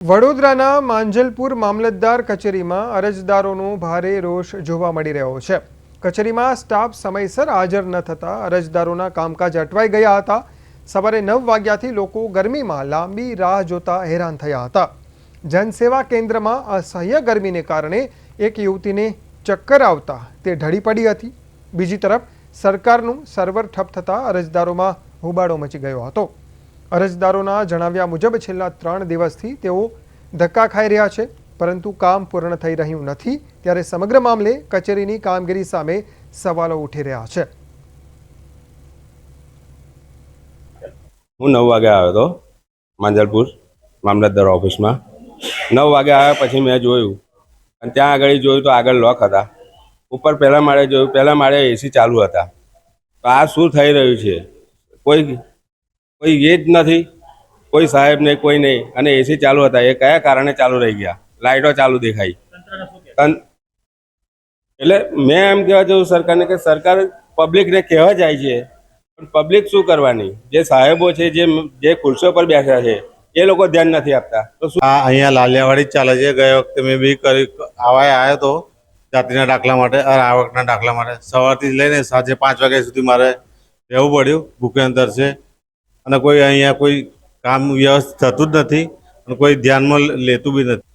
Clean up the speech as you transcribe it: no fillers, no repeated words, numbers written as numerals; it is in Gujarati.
વડોદરાના માંજલપુર મામલતદાર કચેરીમાં અરજદારોનો ભારે રોષ જોવા મળી રહ્યો છે। કચેરીમાં સ્ટાફ સમયસર હાજર ન થતા અરજદારોના કામકાજ અટવાઈ ગયા હતા। સવારે 9 વાગ્યાથી લોકો ગરમીમાં લાંબી રાહ જોતા હેરાન થયા હતા। જનસેવા કેન્દ્રમાં અસહ્ય ગરમીને કારણે એક યુવતીને ચક્કર આવતા તે ઢળી પડી હતી। બીજી તરફ સરકારનું સર્વર ઠપ થતા અરજદારોમાં હોબાળો મચી ગયો હતો। અરજદારોના જણાવ્યા મુજબ છેલ્લા 3 દિવસથી તેઓ ધક્કા ખાઈ રહ્યા છે, પરંતુ કામ પૂર્ણ થઈ રહ્યું નથી। ત્યારે સમગ્ર મામલે કચેરીની કામગીરી સામે સવાલો ઉઠી રહ્યા છે। હું 9 વાગે આવ્યો હતો માંજલપુર મામલતદાર ઓફિસમાં। 9 વાગે આવ્યા પછી મેં જોયું અને ત્યાં આગળ જોયું તો આગળ લોક હતા। ઉપર પહેલા માળે જોયું, પહેલા માળે એસી ચાલુ હતા। તો આ શું થઈ રહ્યું છે? કોઈ એ જ નથી, કોઈ સાહેબ નહીં, કોઈ નહીં। અને એસી ચાલુ હતા, એ કયા કારણે ચાલુ રહી ગયા? લાઇટો ચાલુ દેખાઈ। એટલે મેં એમ કહેવા જવું સરકારને કે સરકાર પબ્લિકને કહેવા જાય છે, પણ પબ્લિક શું કરવાની? જે સાહેબો છે, જે ખુરશીઓ પર બેઠા છે, એ લોકો ધ્યાન નથી આપતા। તો શું અહીંયા લાલિયાવાડી જ ચાલે છે। ગઈ વખતે મેં બી આવ્યો હતો જાતિના દાખલા માટે, આવકના દાખલા માટે। સવારથી લઈને સાંજે 5 વાગ્યા સુધી મારે રહેવું પડ્યું, ભૂખે અંતર છે। અને કોઈ અહીંયા કોઈ કામ વ્યવસ્થિત થતું જ નથી અને કોઈ ધ્યાનમાં લેતું બી નથી।